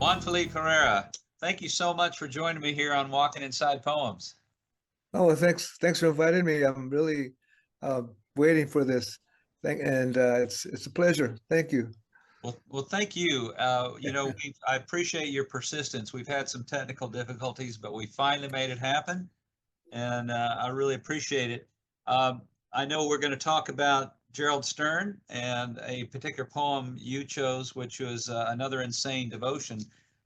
Juan Felipe Herrera, thank you so much for joining me here on Walking Inside Poems. Oh, well, thanks for inviting me. I'm really uh, waiting for this thing, and it's a pleasure. Thank you. Well, thank you. I appreciate your persistence. We've had some technical difficulties, but we finally made it happen, and I really appreciate it. I know we're going to talk about Gerald Stern and a particular poem you chose, which was Another Insane Devotion.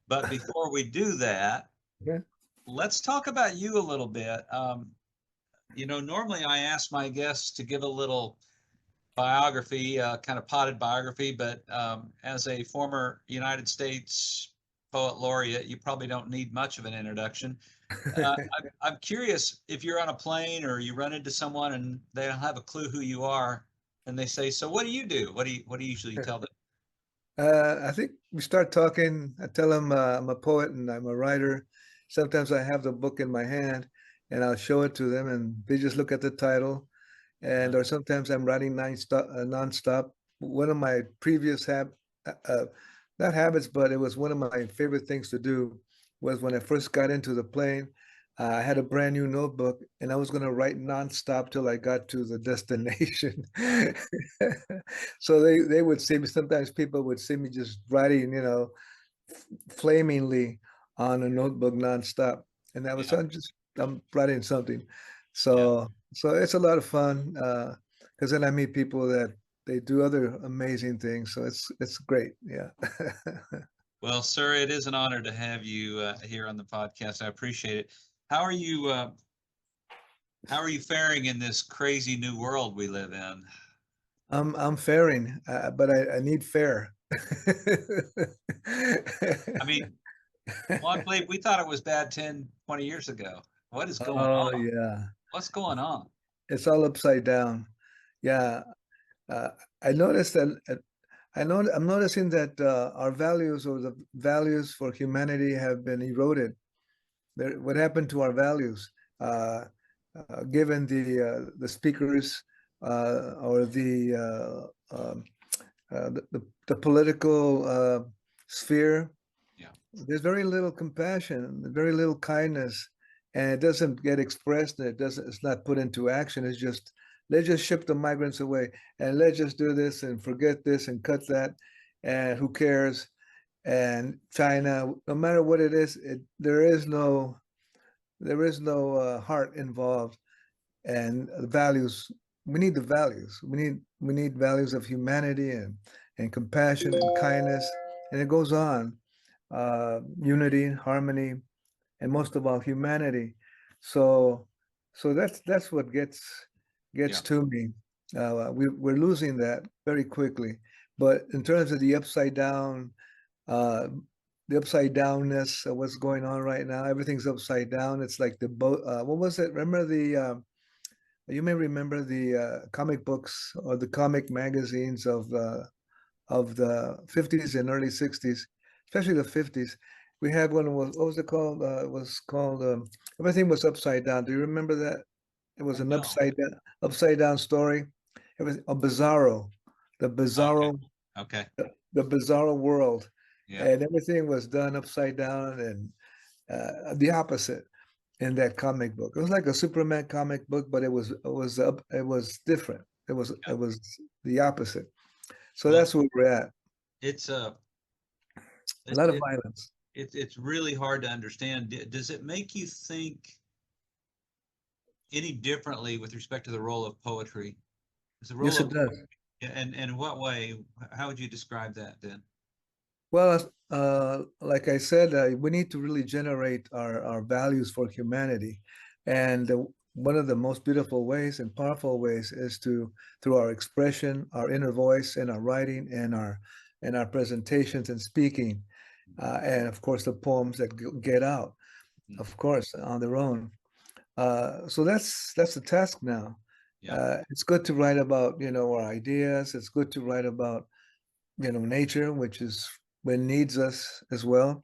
But before we do that, Okay. let's talk about you a little bit. Normally I ask my guests to give a little biography, kind of potted biography, but as a former United States Poet Laureate, you probably don't need much of an introduction. I'm curious if you're on a plane or you run into someone and they don't have a clue who you are, and they say, "So what do you do?" What do you usually tell them? I think we start talking. I tell them I'm a poet and I'm a writer. Sometimes I have the book in my hand, and I'll show it to them, and they just look at the title, Yeah, and or sometimes I'm writing nonstop. One of my previous uh, uh, not habits, but it was one of my favorite things to do was when I first got into the plane. I had a brand new notebook and I was going to write nonstop till I got to the destination. So they would see me. Sometimes people would see me just writing, flamingly on a notebook nonstop. And that was yeah, I'm writing something. yeah. So it's a lot of fun because then I meet people that they do other amazing things. So it's great. Yeah. Well, sir, it is an honor to have you here on the podcast. I appreciate it. How are you? How are you faring in this crazy new world we live in? I'm fairing, but I need fare. I mean, Juan Felipe, we thought it was bad 10, 20 years ago. What is going Oh on? yeah, What's going on? it's all upside down. Yeah, uh, I noticed that. I'm noticing that our values or the values for humanity have been eroded. What happened to our values? Uh, Given the speakers or the political sphere, Yeah, there's very little compassion, very little kindness, and it doesn't get expressed. And it's not put into action. It's just let's just ship the migrants away, and let's just do this and forget this and cut that, and who cares? And China, no matter what it is, there is no heart involved, and the values. We need the values. We need values of humanity and compassion and kindness, and it goes on. Unity, harmony, and most of all, humanity. So, so that's what gets yeah, to me. We're losing that very quickly. But in terms of uh, the upside downness of what's going on right now, everything's upside down. It's like the boat. What was it? Remember you may remember the comic books or the comic magazines of the 50s and early 60s, especially the 50s. We had one, what was it called? It was called Everything Was Upside Down. Do you remember that? It was I an don't. upside down story. It was a bizarro, the Okay, bizarro, okay, the bizarro world, yeah, and everything was done upside down and the opposite in that comic book. It was like a Superman comic book, but it was different. It was yeah. it was the opposite. So Well, that's where we're at. it's A it, lot of it, violence. it's really hard to understand. Does it make you think any differently with respect to the role of poetry? Is the role Yes, it of, does. and in what way? How would you describe that then? Well, like I said, we need to really generate our values for humanity. And one of the most beautiful ways and powerful ways is through our expression, our inner voice, and our writing, and our presentations and speaking, and of course the poems that get out, Mhm. of course, on their own. So that's the task now. Yeah, It's good to write about our ideas. It's good to write about nature, which is when needs us as well.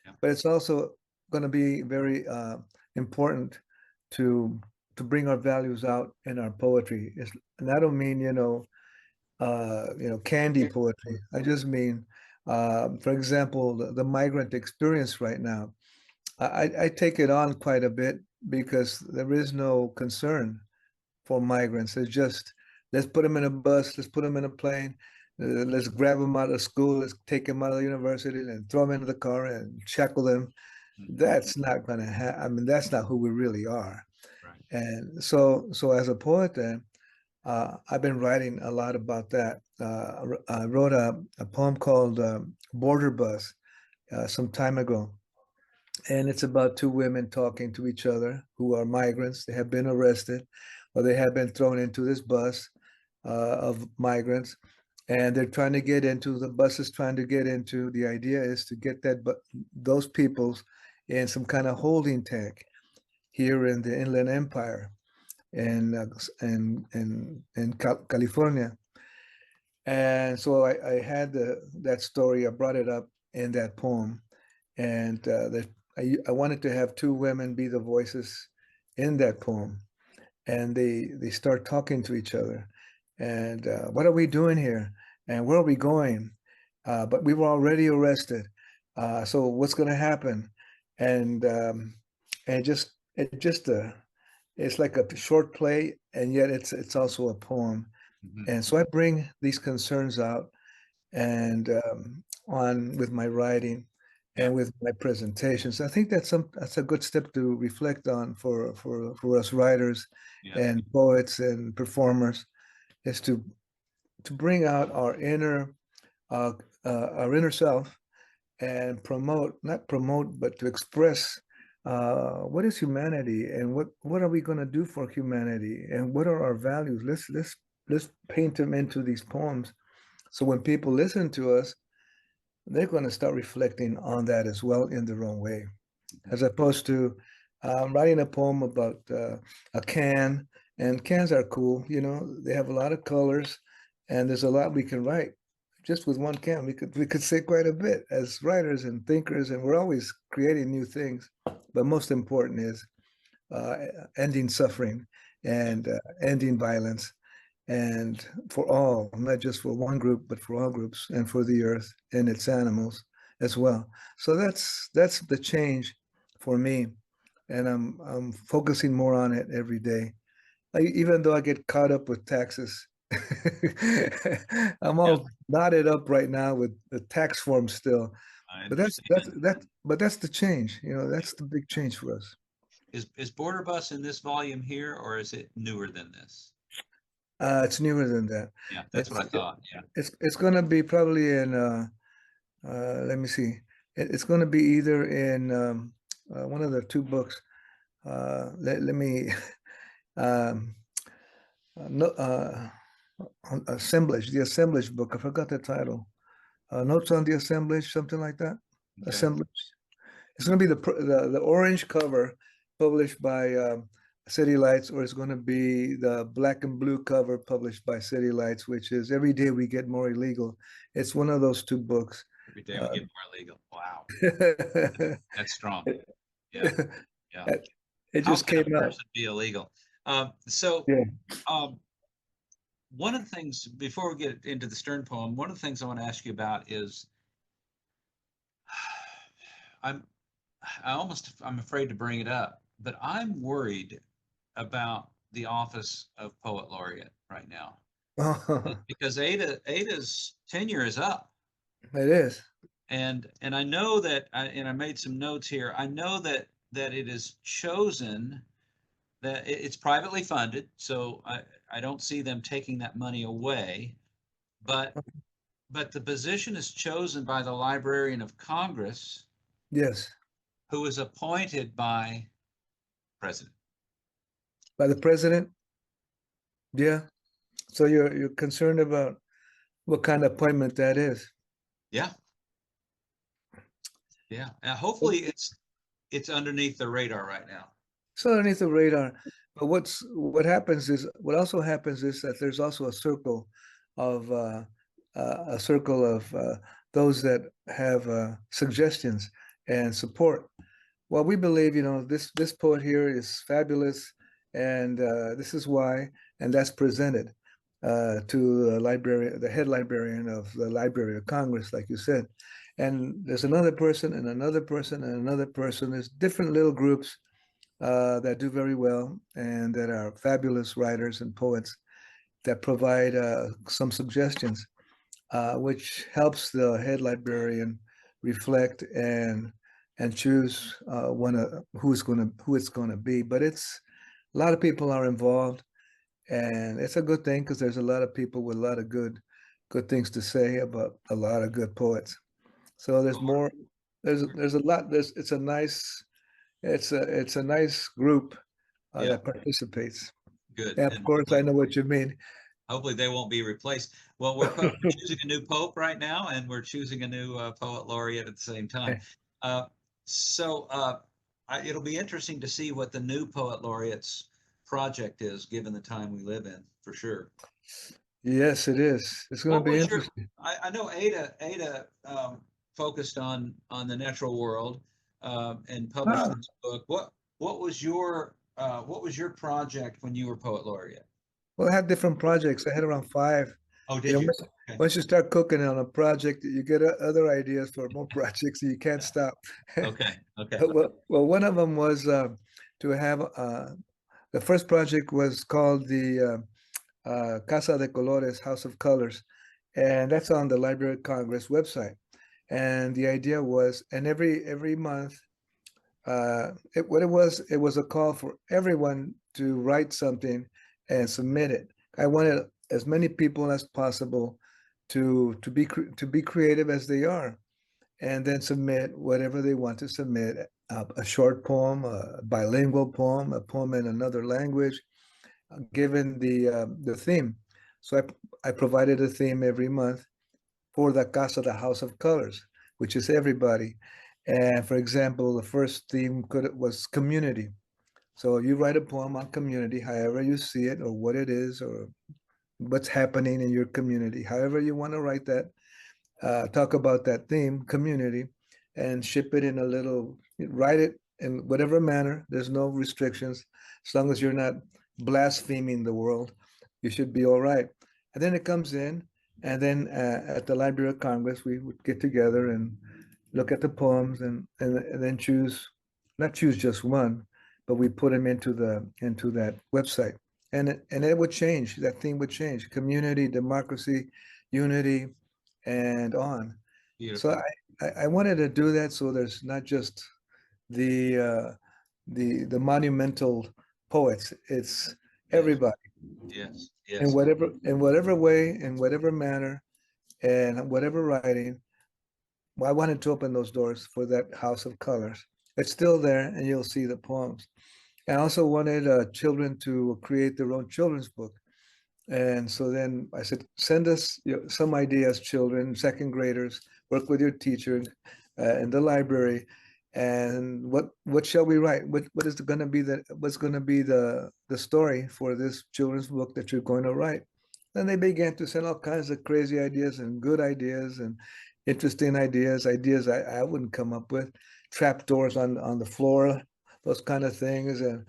yeah, But it's also going to be very important to to bring our values out in our poetry. And I don't mean candy poetry. I just mean For example, the migrant experience right now, I take it on quite a bit because there is no concern for migrants. It's just, let's put them in a bus, let's put them in a plane, let's grab them out of school, let's take them out of the university and throw them into the car and shackle them. That's not going to happen. I mean, that's not who we really are. Right. And so as a poet, then I've been writing a lot about that. I wrote a poem called Border Bus some time ago. And it's about two women talking to each other who are migrants. They have been arrested or they have been thrown into this bus of migrants. And they're trying to get into, the bus is trying to get into, the idea is to get those peoples in some kind of holding tank here in the Inland Empire in California. And so I had that story, I brought it up in that poem. And I wanted to have two women be the voices in that poem. And they start talking to each other. And what are we doing here? And where are we going? But we were already arrested. So what's going to happen? And it's like a short play, and yet it's also a poem. And so I bring these concerns out and on with my writing and with my presentations. I think that's a good step to reflect on for us writers and poets and performers, is to bring out our inner self and not promote, but to express what is humanity and what are we going to do for humanity and what are our values. Let's paint them into these poems. So when people listen to us, they're going to start reflecting on that as well in their own way, as opposed to writing a poem about a can. And cans are cool, they have a lot of colors, and there's a lot we can write just with one can. We could say quite a bit as writers and thinkers, and we're always creating new things. But most important is ending suffering and ending violence. And for all, not just for one group, but for all groups, and for the earth and its animals as well. So that's the change for me, and I'm focusing more on it every day. Even though I get caught up with taxes, I'm all knotted up right now with the tax form still. But that's the change. That's the big change for us. Is Border Bus in this volume here, or is it newer than this? It's newer than that. Yeah, that's what I thought. Yeah. It's going to be probably in, let me see. It's going to be either in one of the two books. Let me, assemblage, the assemblage book. I forgot the title. Notes on the assemblage, something like that. Okay. Assemblage. It's going to be the orange cover published by City Lights, or it's going to be the black and blue cover published by City Lights, which is Every Day We Get More Illegal. It's one of those two books. Every Day We Get More Illegal. Wow. That's strong. Yeah. Yeah. It just came out. Be illegal. One of the things, before we get into the Stern poem, one of the things I want to ask you about is I'm afraid to bring it up, but I'm worried about the office of Poet Laureate right now. Because Ada's tenure is up. It is. And I know that, and I made some notes here, I know that it is chosen, that it's privately funded, so I don't see them taking that money away, but the position is chosen by the Librarian of Congress. Yes. Who is appointed by president. By the president? Yeah. So you're concerned about what kind of appointment that is? Yeah. Yeah. And hopefully it's underneath the radar right now. It's underneath the radar. But what also happens is that there's also a circle of those that have suggestions and support. Well, we believe, this poet here is fabulous, and this is why, and that's presented. to the head librarian of the Library of Congress, like you said. And there's another person and another person and another person. There's different little groups that do very well and that are fabulous writers and poets that provide some suggestions, which helps the head librarian reflect and choose who it's going to be. But it's a lot of people are involved, and it's a good thing because there's a lot of people with a lot of good things to say about a lot of good poets. So there's more. There's a lot. It's a nice. It's a nice group Yeah. that participates. Good. And of course, I know what you mean. Hopefully they won't be replaced. Well, we're choosing a new pope right now, and we're choosing a new poet laureate at the same time. It'll be interesting to see what the new poet laureate's project is, given the time we live in, for sure. Yes, it is. It's going to be interesting. I know Ada focused on the natural world and published this book. What was your project when you were poet laureate? Well, I had different projects. I had around 5. Oh, did you? Okay. Once you start cooking on a project, you get other ideas for more projects, and you can't stop. Okay. Well, one of them was to have the first project was called the Casa de Colores, House of Colors, and that's on the Library of Congress website. And the idea was, and every month, it was a call for everyone to write something and submit it. I wanted as many people as possible to be creative as they are, and then submit whatever they want to submit. A short poem, a bilingual poem, a poem in another language, given the theme. So I provided a theme every month for the Casa, the House of Colors, which is everybody. And for example, the first theme was community. So you write a poem on community, however you see it, or what it is, or what's happening in your community, however you want to write that. Talk about that theme, community, and ship it in write it in whatever manner. There's no restrictions. As long as you're not blaspheming the world, you should be all right. And then it comes in, and then at the Library of Congress, we would get together and look at the poems and then not choose just one, but we put them into that website. And it would change, that theme would change: community, democracy, unity, and on. Beautiful. So I wanted to do that so there's not just the monumental poets, it's everybody. Yes. In whatever way, in whatever manner, and whatever writing. I wanted to open those doors for that House of Colors. It's still there, and you'll see the poems. I also wanted children to create their own children's book. And so then I said, send us some ideas, children, second graders, work with your teacher in the library. And what shall we write? What is going to be what's going to be the story for this children's book that you're going to write? Then they began to send all kinds of crazy ideas and good ideas and interesting ideas I wouldn't come up with, trapdoors on the floor, those kind of things. And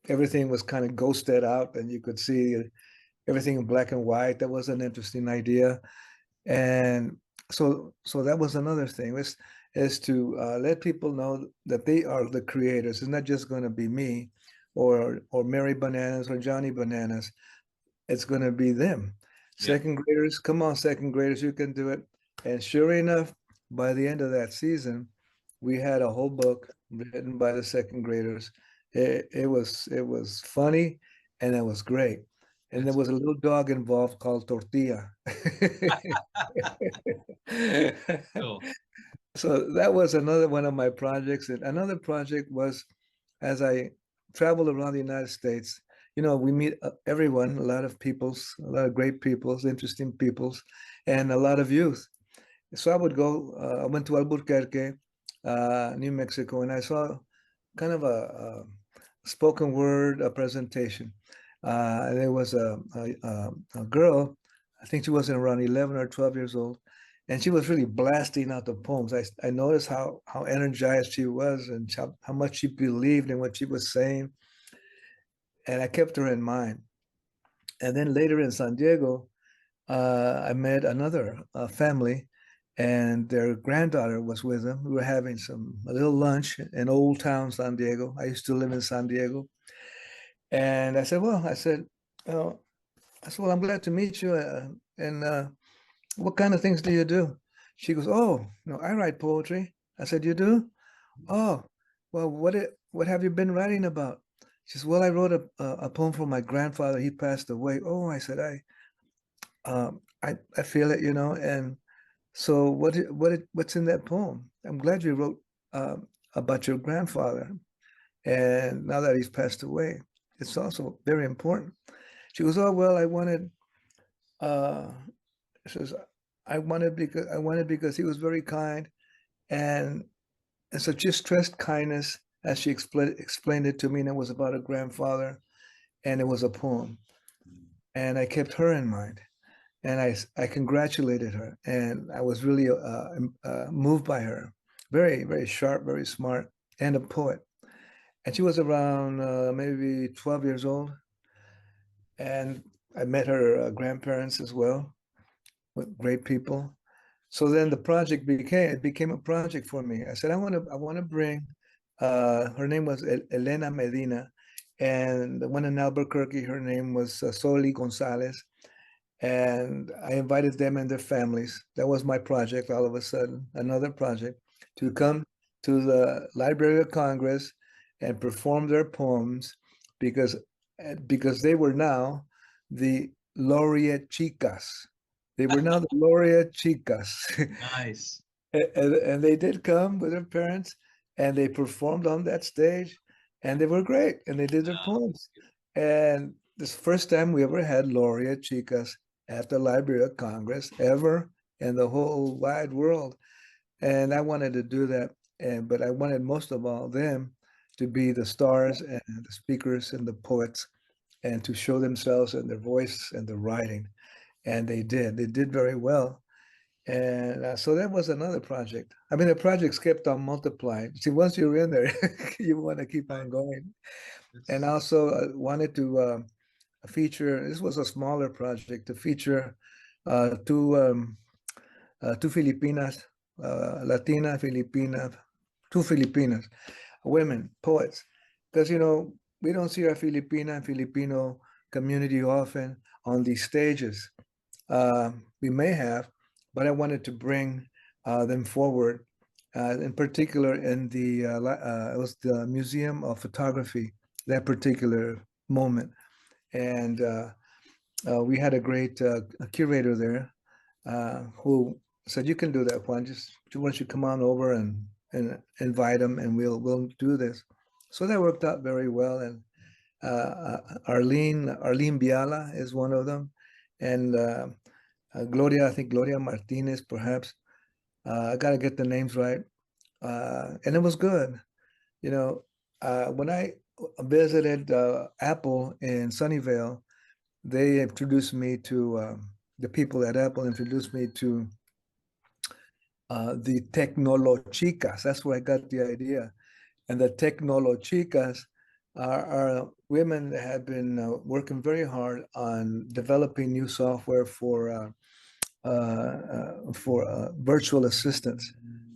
everything was kind of ghosted out and you could see everything in black and white. That was an interesting idea. And so that was another thing, is to let people know that they are the creators. It's not just going to be me or Mary Bananas or Johnny Bananas. It's going to be them. Second graders, come on, second graders, you can do it. And sure enough, by the end of that season, we had a whole book written by the second graders. It was funny, and it was great. And there was a little dog involved called Tortilla. Cool. So that was another one of my projects. And another project was, as I traveled around the United States, we meet everyone, a lot of great peoples, interesting peoples, and a lot of youth. So I would go, I went to Albuquerque, New Mexico, and I saw kind of a spoken word presentation. There was a girl, I think she was around 11 or 12 years old, and she was really blasting out the poems. I noticed how energized she was and how much she believed in what she was saying. And I kept her in mind. And then later in San Diego, I met another family, and their granddaughter was with them. We were having a little lunch in Old Town San Diego. I used to live in San Diego, and I said, "Oh, well, I'm glad to meet you. And what kind of things do you do?" She goes, "Oh, no, I write poetry." I said, "You do? Oh, well, what have you been writing about?" She says, "Well, I wrote a poem for my grandfather. He passed away." Oh, I said, I feel it, and so what's in that poem? I'm glad you wrote about your grandfather, and now that he's passed away, it's also very important. She goes, "Oh, well, I wanted," uh, she says, I wanted because he was very kind, and so she stressed kindness as she explained it to me, and it was about a grandfather, and it was a poem, and I kept her in mind. And I congratulated her, and I was really moved by her. Very, very sharp, very smart, and a poet. And she was around maybe 12 years old. And I met her grandparents as well, with great people. So then the project became a project for me. I said, I want to bring, her name was Elena Medina, and the one in Albuquerque, her name was Soli Gonzalez. And I invited them and their families. That was my project all of a sudden, another project, to come to the Library of Congress and perform their poems because because they were now the laureate chicas. They were now the laureate chicas. Nice. And they did come with their parents, and they performed on that stage, and they were great, and they did their poems. And this first time we ever had laureate chicas at the Library of Congress ever in the whole wide world. And I wanted to do that, but I wanted most of all them to be the stars and the speakers and the poets, and to show themselves and their voice and their writing. And they did. They did very well. And so that was another project. I mean, the projects kept on multiplying. See, once you're in there, you want to keep on going. And also wanted to feature, this was a smaller project, to feature uh, two, um, two Filipinas, Latina, Filipina, two Filipinas, women, poets. Because, we don't see our Filipina and Filipino community often on these stages. We may have, but I wanted to bring them forward, in particular in it was the Museum of Photography, that particular moment. And we had a great curator there who said, "You can do that, Juan. Just why don't you come on over and invite them, and we'll do this." So that worked out very well. And Arlene Biala is one of them, and Gloria, I think Gloria Martinez, perhaps. I got to get the names right. And it was good. When I visited Apple in Sunnyvale, they introduced me to the people at Apple introduced me to the Tecnolochicas. That's where I got the idea. And the Tecnolochicas are women that have been working very hard on developing new software for virtual assistants.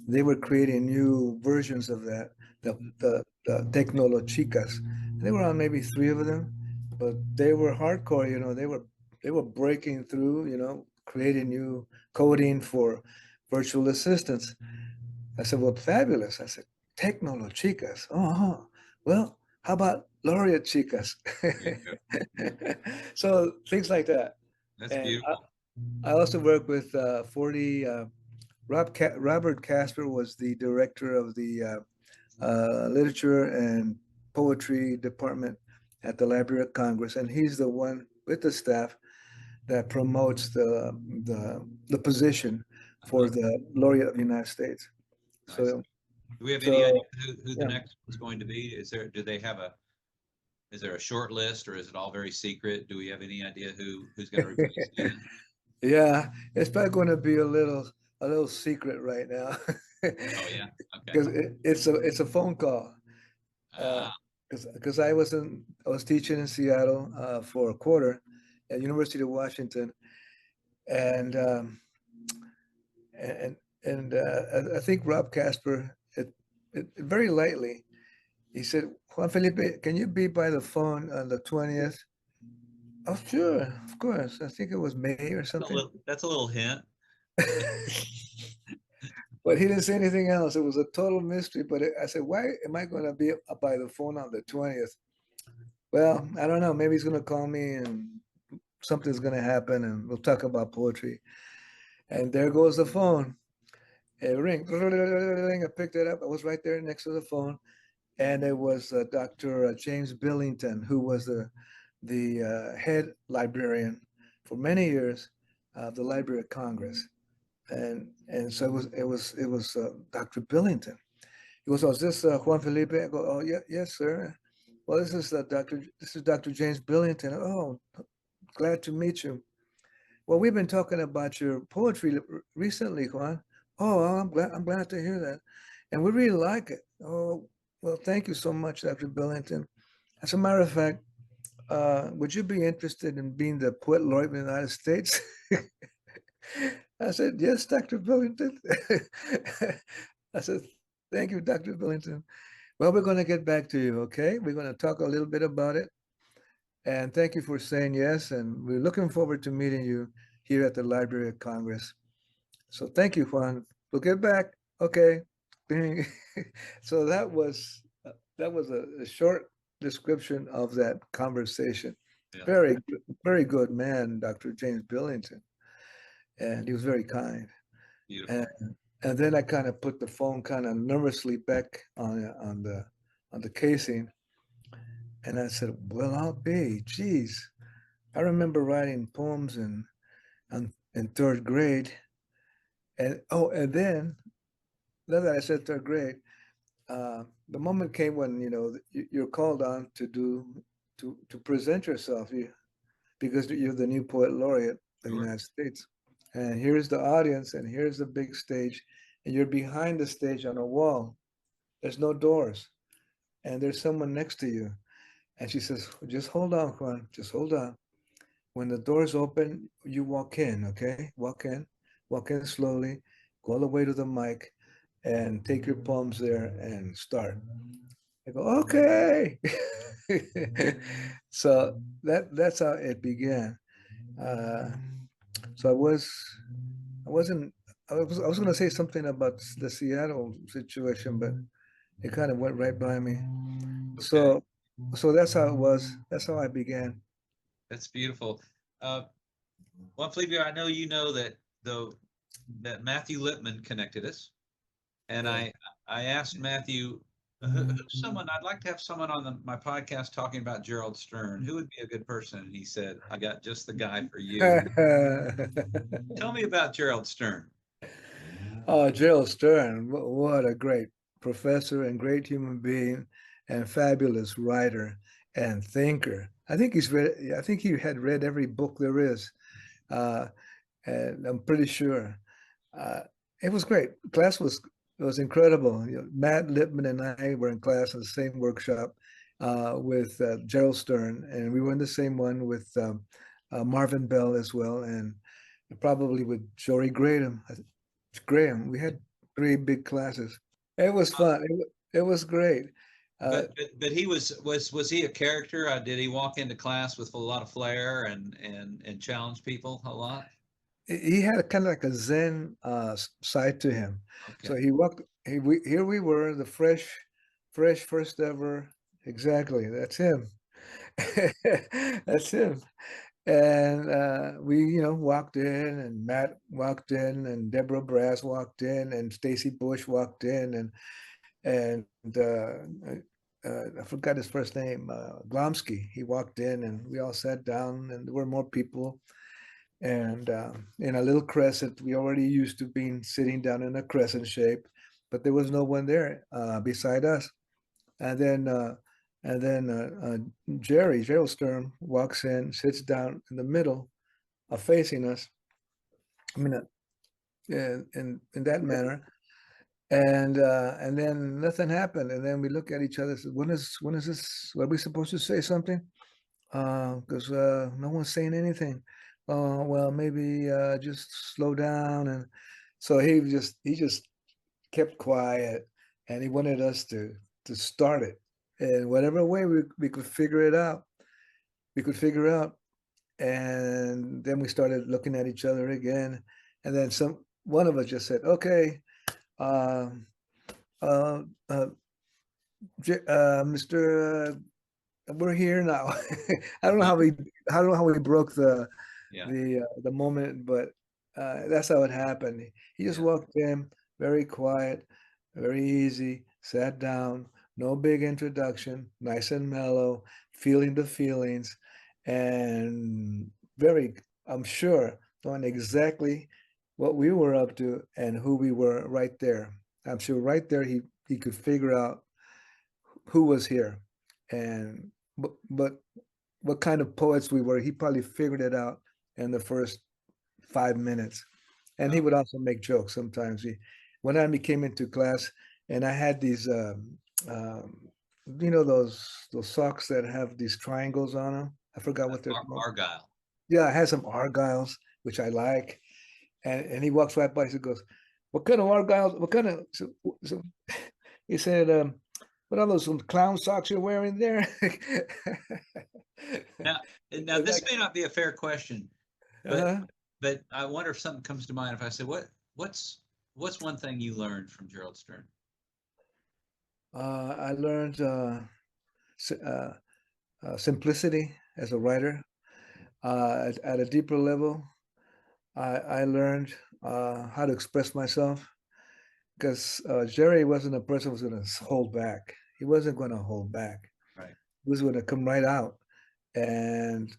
They were creating new versions of that, the Tecnolochicas. There were on maybe 3 of them, but they were hardcore. They were breaking through. Creating new coding for virtual assistants. I said, "Well, fabulous." I said, "Tecnolochicas. Oh, well, how about laureate chicas?" So things like that. That's And beautiful. I also work with 40. Robert Casper was the director of the literature and poetry department at the Library of Congress, and he's the one with the staff that promotes the position for the laureate of the United States. Nice. So, Do we have any idea who the yeah. next one's going to be? Is there a short list, or is it all very secret? Do we have any idea who's going to replace you? Yeah, it's probably going to be a little secret right now. Oh yeah, okay. Because it's a phone call. Ah, Because I was teaching in Seattle for a quarter, at University of Washington, and and I think Rob Casper, very lightly, he said, Juan Felipe, can you be by the phone on the 20th? Oh, sure, of course. I think it was May or something. That's a little hint. But he didn't say anything else. It was a total mystery. But I said, why am I going to be up by the phone on the 20th? Well, I don't know. Maybe he's going to call me and something's going to happen and we'll talk about poetry. And there goes the phone. It ring. I picked it up. I was right there next to the phone. And it was Dr. James Billington, who was the head librarian for many years of the Library of Congress. And so it was Dr. Billington. He goes, "Oh, is this Juan Felipe?" I go, "Oh, yeah, yes, sir. Well, this is Dr. James Billington. Oh, glad to meet you. Well, we've been talking about your poetry recently, Juan. Oh, I'm glad to hear that, and we really like it. Oh, well, thank you so much, Dr. Billington. As a matter of fact, would you be interested in being the Poet Laureate of the United States?" I said, "Yes, Dr. Billington." I said, "Thank you, Dr. Billington. Well, we're going to get back to you, okay? We're going to talk a little bit about it. And thank you for saying yes. And we're looking forward to meeting you here at the Library of Congress. So thank you, Juan. We'll get back. Okay." So that was a short description of that conversation. Yeah. Very good man, Dr. James Billington. And he was very kind. Beautiful. And then I kind of put the phone kind of nervously back on the casing, and I said, "Well, I'll be. Geez, I remember writing poems in third grade, and then now that I said third grade, the moment came when you're called on to present yourself, because you're the new Poet Laureate of the Sure. United States. And here's the audience, and here's the big stage, and you're behind the stage on a wall. There's no doors, and there's someone next to you. And she says, "Just hold on, Juan, just hold on. When the doors open, you walk in, okay? Walk in slowly, go all the way to the mic, and take your poems there and start." I go, "Okay." So that's how it began. So I was going to say something about the Seattle situation, but it kind of went right by me. Okay. So that's how it was. That's how I began. That's beautiful. Juan Felipe, I know you know that that Matthew Lipman connected us, and Yeah. I asked Matthew, who's someone I'd like to have someone on my podcast talking about Gerald Stern. Who would be a good person? And he said, "I got just the guy for you." Tell me about Gerald Stern. Oh, Gerald Stern, what a great professor and great human being and fabulous writer and thinker. I think he had read every book there is. Uh, and I'm pretty sure. Uh, it was great. Class was incredible. Matt Lipman and I were in class in the same workshop with Gerald Stern, and we were in the same one with Marvin Bell as well, and probably with Jory Graham. Graham. We had three big classes. It was fun. It was great. Uh, But he was he a character? Did he walk into class with a lot of flair and challenge people a lot? he had a kind of like a Zen side to him. So Okay. he walked. Here we were, the fresh first ever. Exactly, that's him. That's him. And we, walked in, and Matt walked in, and Deborah Brass walked in, and Stacy Bush walked in, and I forgot his first name, Glomsky. He walked in, and we all sat down, and there were more people. And in a little crescent, we already used to being sitting down in a crescent shape, but there was no one there beside us. And then Gerald Stern walks in, sits down in the middle, facing us. I mean, in that manner. And then nothing happened. And then we look at each other. And said, when is this? Are we supposed to say something? because no one's saying anything. Well, maybe just slow down. And so he just kept quiet, and he wanted us to start it. And whatever way we could figure it out, we could figure out. And then we started looking at each other again. And then one of us just said, okay, uh, uh, uh, Mr. We're here now. I don't know how we I don't know how we broke Yeah. the moment, but that's how it happened. He just Yeah. walked in, very quiet, very easy, sat down, no big introduction, nice and mellow, feeling the feelings, and very, I'm sure, knowing exactly what we were up to and who we were right there. I'm sure right there he could figure out who was here, and but what kind of poets we were. He probably figured it out in the first 5 minutes. And he Oh, would also make jokes sometimes. One time he came into class, and I had these, um, those socks that have these triangles on them. I forgot what they're called. Argyle. Yeah, I had some Argyles, which I like. And he walks right by. He goes, "What kind of Argyles? What kind of?" So he said, "What are those some clown socks you're wearing there?" Now this may not be a fair question, but uh but I wonder if something comes to mind if I say what's one thing you learned from Gerald Stern? I learned si- uh, simplicity as a writer. At a deeper level, I learned how to express myself, because Jerry wasn't a person who was going to hold back. He wasn't going to hold back. Right. He was going to come right out and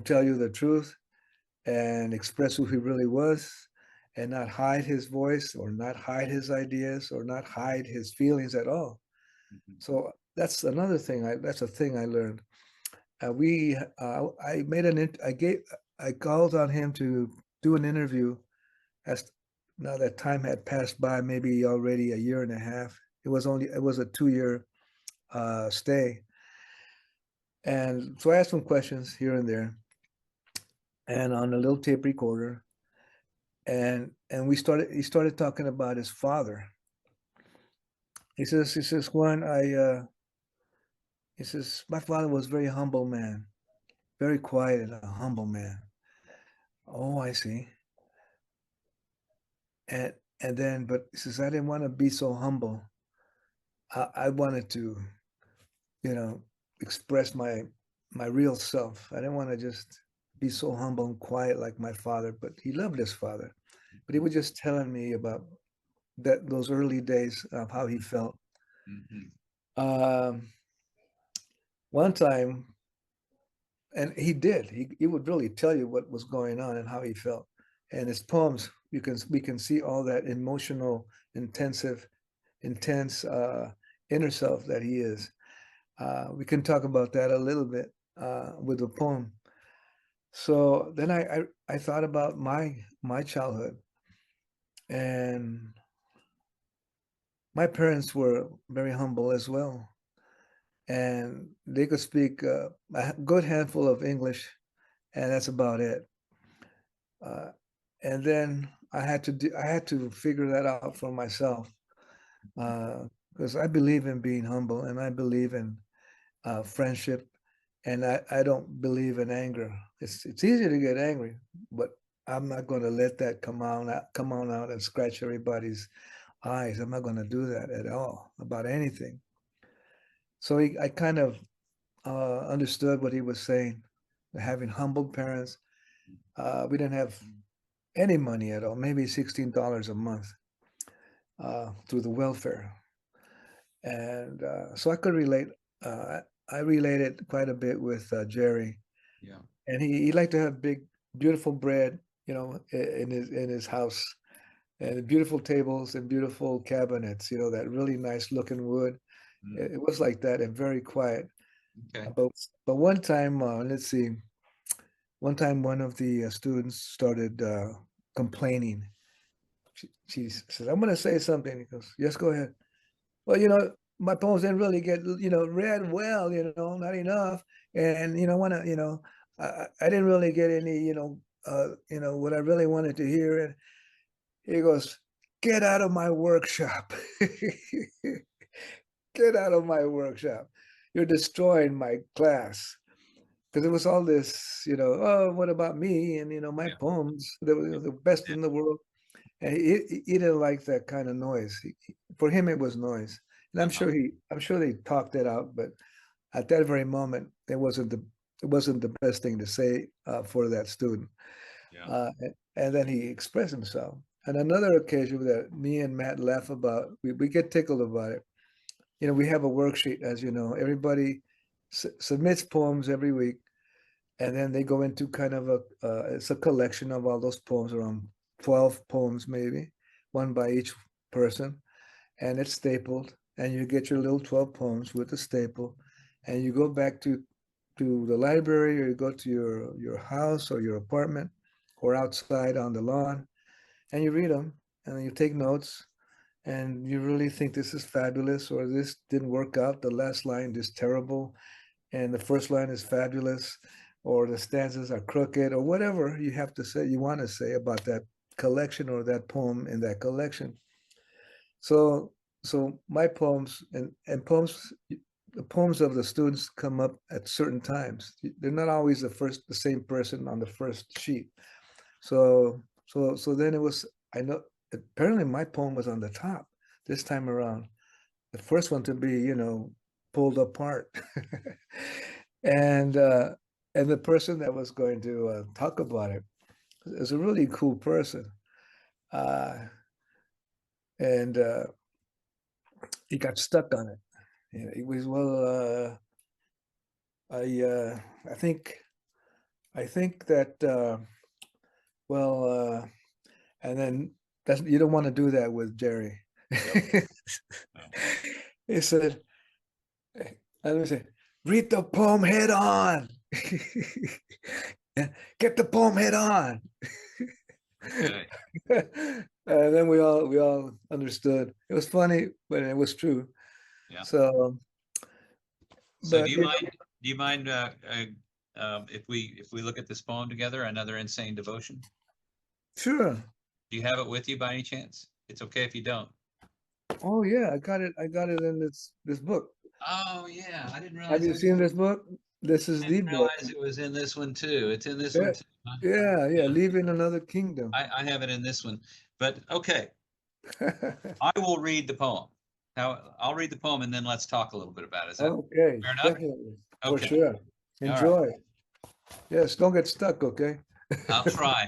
tell you the truth and express who he really was, and not hide his voice or not hide his ideas or not hide his feelings at all. Mhm. So that's another thing. That's a thing I learned. I made I called on him to do an interview. As now that time had passed by, maybe already a year and a half. It was a 2 year stay, and so I asked him questions here and there, and on a little tape recorder, and he started talking about his father. He says, Juan, he says, my father was a very humble man, very quiet and a humble man. Oh, I see. And then, but he says, I didn't want to be so humble. I wanted to, you know, express my real self. I didn't want to just be so humble and quiet like my father, but he loved his father. But he was just telling me about those early days of how he felt. Mhm. Um, One time, and he would really tell you what was going on and how he felt. And his poems, we can see all that emotional, intense inner self that he is. We can talk about that a little bit with the poem. So then I thought about my childhood, and my parents were very humble as well, and they could speak a good handful of English, and that's about it. Uh, and then I had to figure that out for myself, because I believe in being humble, and I believe in friendship, and I don't believe in anger. It's easy to get angry, but I'm not going to let that come on out and scratch everybody's eyes. I'm not going to do that at all about anything. So I kind of understood what he was saying. Having humble parents, we didn't have any money at all, maybe $16 a month through the welfare, and so I could relate. Uh, I related quite a bit with Jerry, Yeah. and he liked to have big, beautiful bread, in his house, and beautiful tables and beautiful cabinets, that really nice looking wood. Mm. It was like that and very quiet. Okay. But one time, let's see, one time one of the students started complaining. She says, "I'm going to say something." He goes, "Yes, go ahead." Well, my poems didn't really get, read well, not enough. And I didn't really get any, what I really wanted to hear. And he goes, "Get out of my workshop." Get out of my workshop. You're destroying my class. Because it was all this, oh, what about me? And, my Yeah. poems, they were the best Yeah. in the world. And he didn't like that kind of noise. For him, it was noise. And Uh-huh. I'm sure they talked it out, but at that very moment, it wasn't the best thing to say for that student. Yeah. And then he expressed himself. And another occasion that me and Matt laugh about, we get tickled about it. We have a worksheet, as you know. Everybody submits poems every week, and then they go into kind of it's a collection of all those poems, around 12 poems maybe, one by each person, and it's stapled, and you get your little 12 poems with the staple, and you go back to the library, or you go to your house or your apartment or outside on the lawn, and you read them, and you take notes, and you really think this is fabulous, or this didn't work out, the last line is terrible, and the first line is fabulous, or the stanzas are crooked, or whatever you have to say, you want to say about that collection or that poem in that collection. So my poems and poems, the poems of the students come up at certain times. They're not always the same person on the first sheet. So then it was, I know, apparently my poem was on the top this time around. The first one to be, pulled apart. and and the person that was going to talk about it is a really cool person. Uh, and he got stuck on it. He was, well, I think that well, and then that's, you don't want to do that with Jerry. Yep. Yeah. He said, let me say, read the poem head on. Get the poem head on. Okay. And then we all understood. It was funny, but it was true. Yeah. So, So but do you mind if we look at this poem together, Another Insane Devotion? sure. Do you have it with you by any chance? It's okay if you don't. Oh yeah, I got it in this book. Oh yeah, I didn't Have realize you it was seen this book? This is I the didn't book. realize it was in this one too. It's in this Yeah, one too, huh? yeah. Yeah. Leaving another kingdom. I have it in this one. But okay, I will read the poem. Now I'll read the poem and then let's talk a little bit about it. Is that Okay, fair enough? definitely. For Okay. sure. All right. Enjoy. Yes, don't get stuck, okay? I'll try.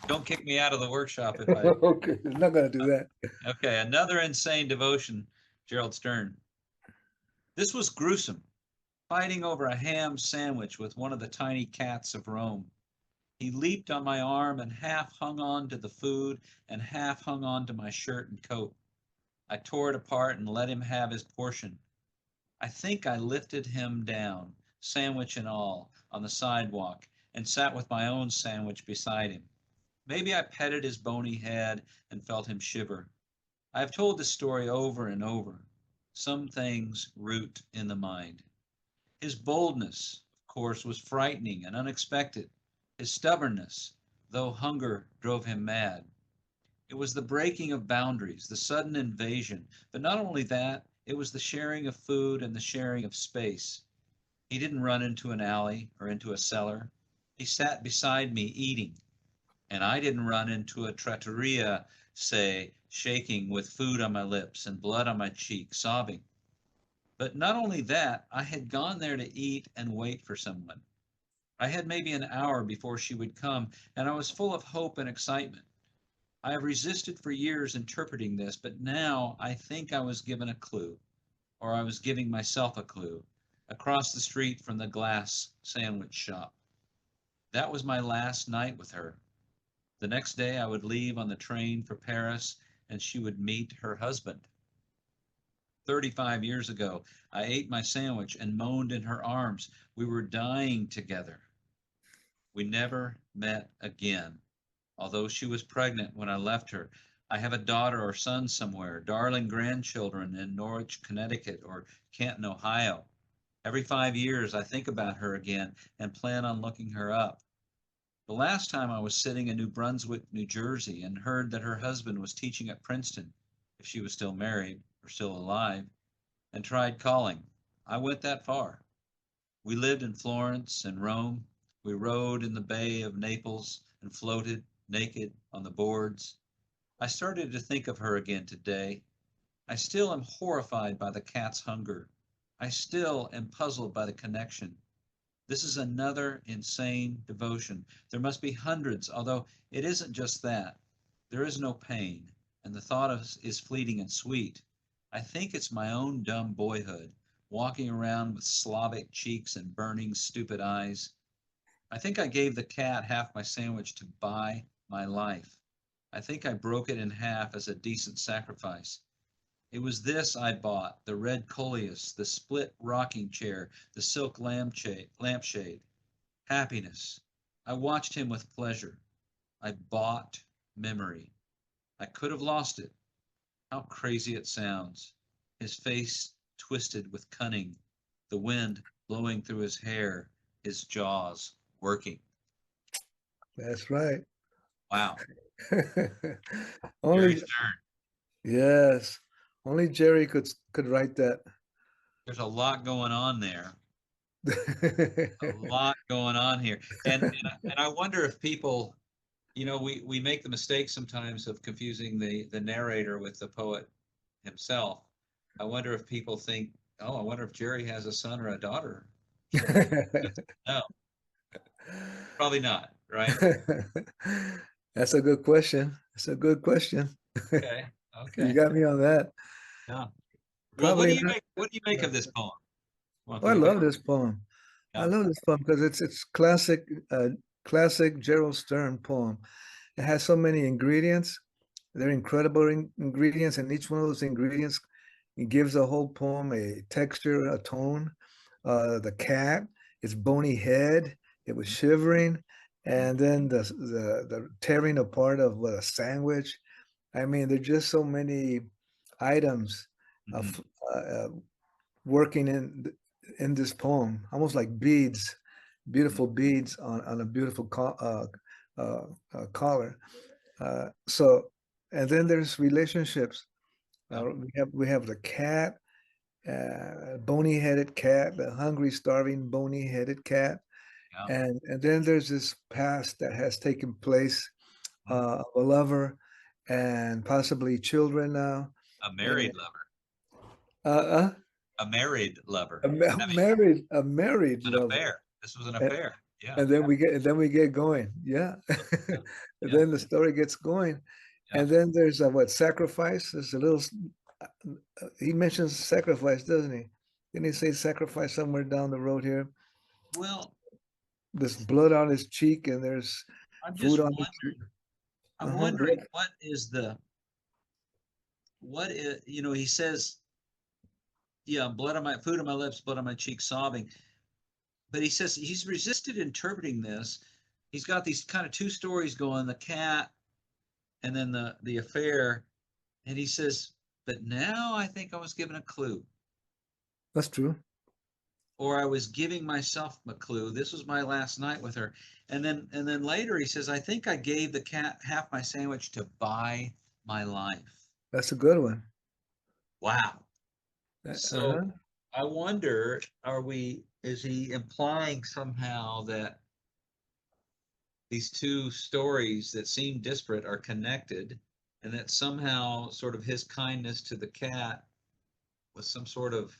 Don't kick me out of the workshop if I. Okay, not gonna do that. Okay, Another Insane Devotion, Gerald Stern. This was gruesome, fighting over a ham sandwich with one of the tiny cats of Rome. He leaped on my arm and half hung on to the food and half hung on to my shirt and coat. I tore it apart and let him have his portion. I think I lifted him down, sandwich and all, on the sidewalk and sat with my own sandwich beside him. Maybe I petted his bony head and felt him shiver. I have told this story over and over. Some things root in the mind. His boldness, of course, was frightening and unexpected. His stubbornness, though hunger drove him mad. It was the breaking of boundaries, the sudden invasion, but not only that, it was the sharing of food and the sharing of space. He didn't run into an alley or into a cellar. He sat beside me eating, and I didn't run into a trattoria, say, shaking with food on my lips and blood on my cheek, sobbing. But not only that, I had gone there to eat and wait for someone. I had maybe an hour before she would come, and I was full of hope and excitement. I have resisted for years interpreting this, but now I think I was given a clue, or I was giving myself a clue, across the street from the glass sandwich shop. That was my last night with her. The next day I would leave on the train for Paris, and she would meet her husband. 35 years ago, I ate my sandwich and moaned in her arms. We were dying together. We never met again. Although she was pregnant when I left her, I have a daughter or son somewhere, darling grandchildren in Norwich, Connecticut, or Canton, Ohio. Every 5 years, I think about her again and plan on looking her up. The last time I was sitting in New Brunswick, New Jersey, and heard that her husband was teaching at Princeton, if she was still married or still alive, and tried calling. I went that far. We lived in Florence and Rome. We rode in the Bay of Naples and floated naked on the boards. I started to think of her again today. I still am horrified by the cat's hunger. I still am puzzled by the connection. This is another insane devotion. There must be hundreds, although it isn't just that. There is no pain, and the thought is fleeting and sweet. I think it's my own dumb boyhood, walking around with Slavic cheeks and burning, stupid eyes. I think I gave the cat half my sandwich to buy my life. I think I broke it in half as a decent sacrifice. It was this I bought, the red coleus, the split rocking chair, the silk lampshade. Happiness. I watched him with pleasure. I bought memory. I could have lost it. How crazy it sounds. His face twisted with cunning, the wind blowing through his hair, his jaws working. That's right. Wow. Jerry Only, Stern. yes, only Jerry could write that. There's a lot going on there. A lot going on here. And I wonder if people, we make the mistake sometimes of confusing the narrator with the poet himself. I wonder if people think, oh, I wonder if Jerry has a son or a daughter. No, probably not, right? That's a good question. That's a good question. Okay. You Okay. got me on that. Yeah. Well, Probably not. what do you make of this poem? Juan Oh, I Felipe? love this poem. I Yeah. love this poem because it's classic Gerald Stern poem. It has so many ingredients. They're incredible ingredients, and each one of those ingredients it gives the whole poem a texture, a tone. The cat, its bony head, it was shivering, and then the tearing apart of a sandwich. I mean, there's just so many items of working in this poem, almost like beads, beautiful beads on a beautiful collar. So, and then there's relationships. Yeah. We have the cat, bony-headed cat, the hungry, starving, bony-headed cat, Yeah. and then there's this past that has taken place of a lover and possibly children now. A And, married lover. uh, A married lover. a Having married an lover. affair. This was an affair. Yeah. And then we get going. Yeah. Yeah. And Yeah. then the story gets going. Yeah. And then there's a what sacrifice? There's a little he mentions sacrifice, doesn't he? Didn't he say sacrifice somewhere down the road here? Well, There's blood on his cheek and there's I'm food just on his cheek. I'm Uh-huh. wondering he says, yeah, blood on my food on my lips, blood on my cheek, sobbing. But he says he's resisted interpreting this. He's got these kind of two stories going, the cat and then the affair. And he says, but now I think I was given a clue. That's true. Or I was giving myself a clue. This was my last night with her. And then later he says, I think I gave the cat half my sandwich to buy my life. That's a good one. Wow. So Uh-huh. I wonder, is he implying somehow that these two stories that seem disparate are connected, and that somehow sort of his kindness to the cat was some sort of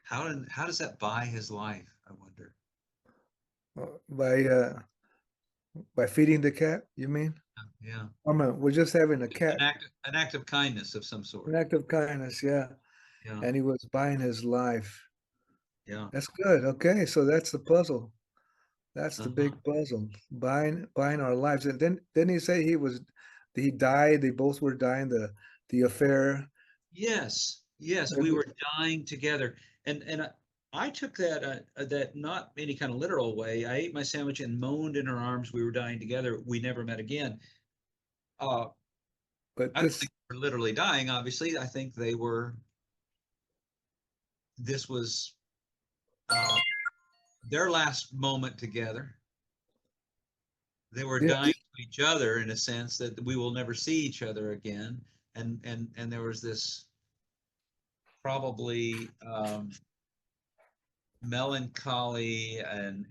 how does that buy his life? I wonder. By feeding the cat, you mean? Yeah. I mean, we're just having a cat, An act of kindness of some sort. an act of kindness, yeah. Yeah. And he was buying his life. Yeah. That's good. Okay, so that's the puzzle. That's the Uh-huh. big puzzle. Buying our lives. And then didn't he say he died? They both were dying. The affair. Yes. Yes, And we were dying together, and I took that not any kind of literal way. I ate my sandwich and moaned in her arms. We were dying together. We never met again. But I don't this think they were literally dying. Obviously, I think they were. This was uh, their last moment together. They were Yeah, dying to each other in a sense that we will never see each other again. And there was this probably melancholy and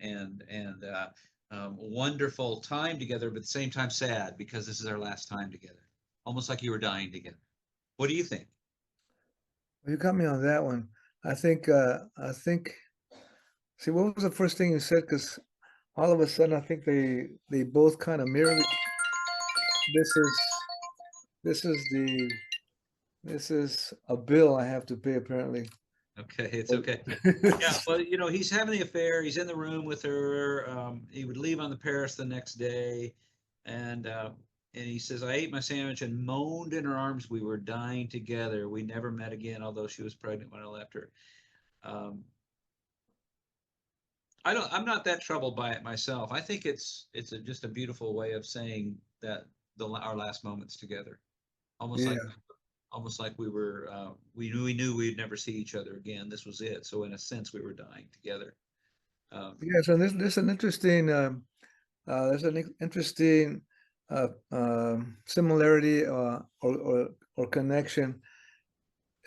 wonderful time together, but at the same time sad because this is our last time together. Almost like you were dying together. What do you think? you got me on that one. I think. See, what was the first thing you said? Because all of a sudden, I think they both kind of mirror. This is this is the this is a bill I have to pay apparently. Okay, it's okay. Yeah, well, he's having the affair. He's in the room with her. He would leave on the Paris the next day, and he says, "I ate my sandwich and moaned in her arms. We were dying together. We never met again, although she was pregnant when I left her." Um, I'm not that troubled by it myself. I think just a beautiful way of saying that our last moments together, almost Yeah. like almost like we knew we'd never see each other again. This was it. So in a sense, we were dying together. Yeah, so there's an interesting interesting similarity or connection,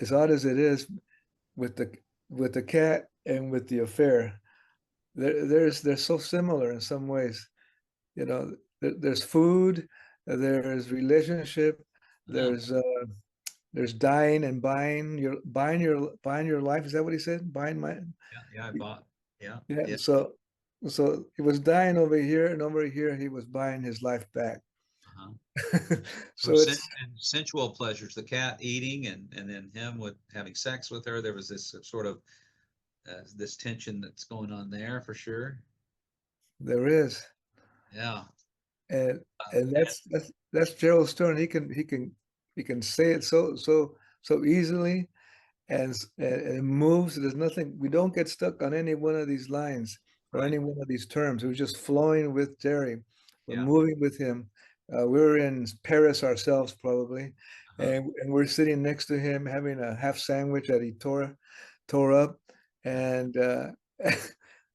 as odd as it is, with the cat and with the affair. They're so similar in some ways. There's food, there's relationship, Yeah, there's dying and buying your life. Is that what he said? Buying my yeah, I bought. Yeah, yeah. yeah. So he was dying over here, and over here he was buying his life back. Uh-huh. So it's And sensual pleasures, the cat eating and then him with having sex with her. There was this sort of this tension that's going on there for sure. there is, Yeah. and Uh, and and, that's Gerald Stern. He can say it so easily, and it moves. There's nothing. We don't get stuck on any one of these lines or right. any one of these terms. We're just flowing with Jerry. We're Yeah. moving with him. We're in Paris ourselves probably, Uh-huh. and we're sitting next to him having a half sandwich that he tore up, Yeah. and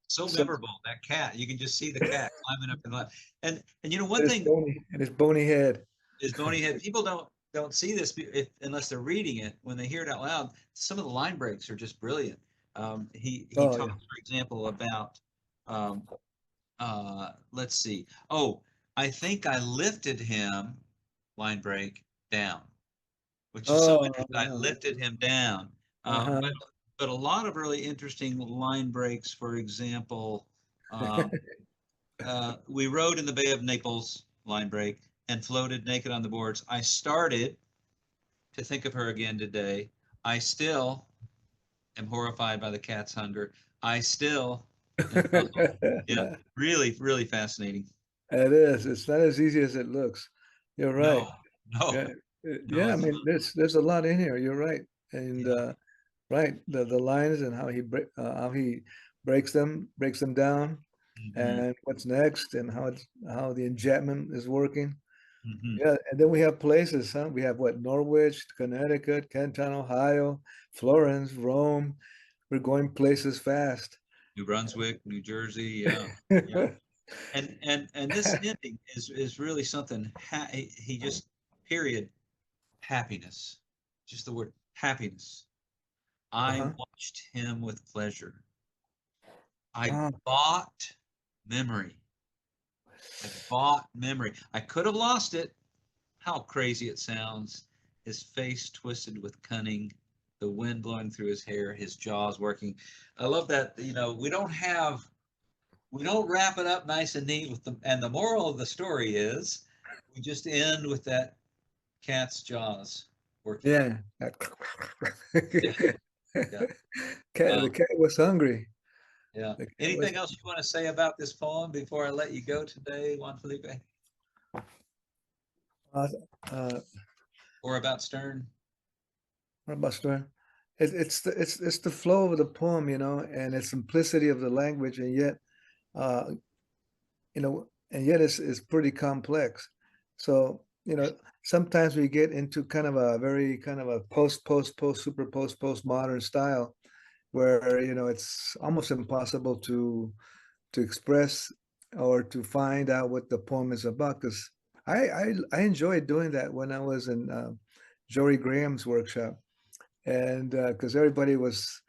So so memorable, that cat. You can just see the cat climbing up and one his thing bony head. is bony head. People don't see this unless they're reading it. When they hear it out loud, some of the line breaks are just brilliant. He Oh yeah. talks, for example, about um, let's see. Oh, I think I lifted him, line break, down, which is so Oh, interesting. I lifted him down. uh-huh. But a lot of really interesting line breaks. For example, um, we rode in the Bay of Naples, line break, and floated naked on the boards. I started to think of her again today. I still am horrified by the cat's hunger. I still am puzzled. Yeah, really, really fascinating. It is. It's not as easy as it looks. You're right. No, no, Yeah. no, Yeah, I it's mean, not. there's a lot in here. You're right. And Yeah. right, the lines and how he breaks them down, Hmm. and what's next, and how the enjambment is working. Hmm. Yeah, and then we have places, huh? We have what, Norwich, Connecticut, Canton, Ohio, Florence, Rome. We're going places fast. New Brunswick, New Jersey. Yeah, yeah. And this ending is really something. He just period happiness. Just the word happiness. I Uh-huh. watched him with pleasure. I Ah, bought memory. I bought memory. I could have lost it. How crazy it sounds. His face twisted with cunning, the wind blowing through his hair, his jaws working. I love that, we don't wrap it up nice and neat and the moral of the story is we just end with that cat's jaws working. yeah. Yeah, yeah. The Um, cat was hungry. yeah. The cat was Anything else you want to say about this poem before I let you go today, Juan Felipe, uh, uh, or about Stern? what about Stern? It's the flow of the poem, and its simplicity of the language, and yet uh, it's pretty complex. So, sometimes we get into kind of a very kind of a post super post postmodern style, where, you know, it's almost impossible to express or to find out what the poem is about. Because I enjoyed doing that when I was in Jory Graham's workshop, and because everybody was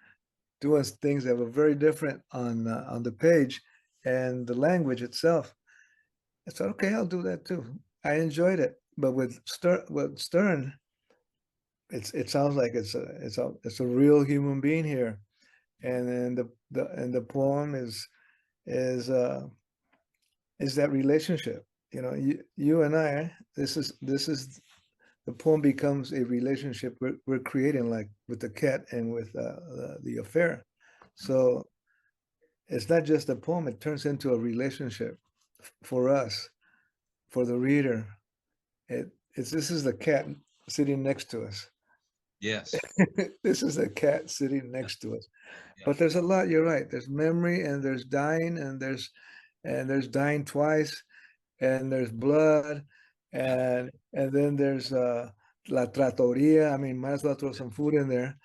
doing things that were very different on the page and the language itself. I said, okay, I'll do that too. I enjoyed it, but with Stern, it sounds like it's a real human being here, and then the poem is that relationship. You know, you and I, this is the poem becomes a relationship we're creating, like with the cat and with the affair. So it's not just a poem, it turns into a relationship for us, for the reader. This is the cat sitting next to us. Yes. This is a cat sitting next to us. Yeah. But there's a lot, you're right. There's memory, and there's dying, and there's dying twice, and there's blood, and then there's la trattoria. I mean, might as well throw some food in there.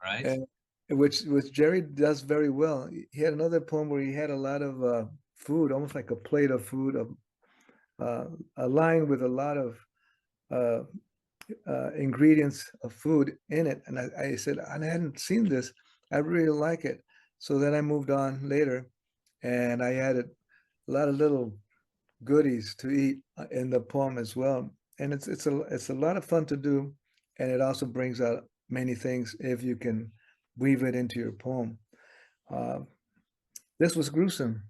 Right. And which Jerry does very well. He had another poem where he had a lot of food, almost like a plate of food, a line with a lot of ingredients of food in it. And I said, I hadn't seen this. I really like it. So then I moved on later, and I added a lot of little goodies to eat in the poem as well. And it's a lot of fun to do, and it also brings out many things if you can weave it into your poem. This was gruesome.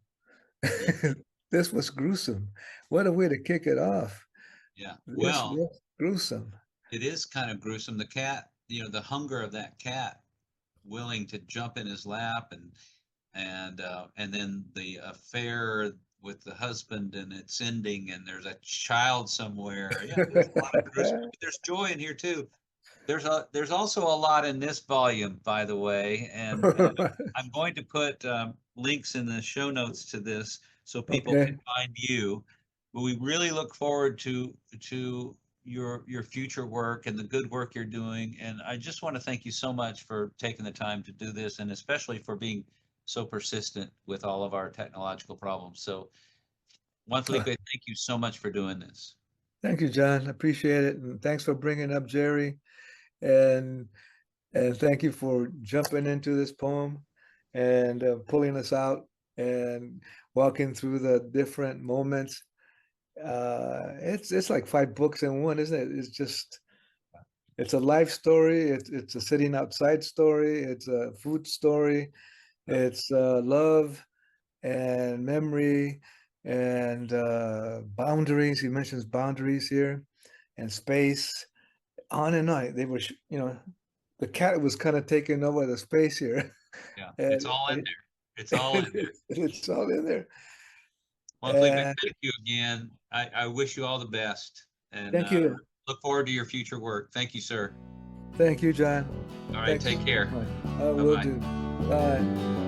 This was gruesome. What a way to kick it off. Yeah. This Well, was gruesome. it is kind of gruesome. The cat, you know, the hunger of that cat willing to jump in his lap, and then the affair with the husband, and it's ending, and there's a child somewhere. Yeah, there's a lot of gruesome. There's joy in here too. There's also a lot in this volume, by the way, and I'm going to put links in the show notes to this so people Okay. can find you. But we really look forward to your future work and the good work you're doing. And I just want to thank you so much for taking the time to do this, and especially for being so persistent with all of our technological problems. So, Juan Felipe, thank you so much for doing this. Thank you, John. I appreciate it. And thanks for bringing up Jerry. And thank you for jumping into this poem and pulling us out and walking through the different moments. It's like 5 books in one, isn't it? It's a life story. It's a sitting outside story. It's a food story. It's love and memory and boundaries. He mentions boundaries here and space. On and on. They were, you know, the cat was kind of taking over the space here. Yeah, And it's all in there. It's all in there. it's all in there. Juan Felipe, thank you again. I wish you all the best, and Thank you. look forward to your future work. Thank you, sir. Thank you, John. All right, Thanks take care. so much. I will Bye-bye. do. Bye.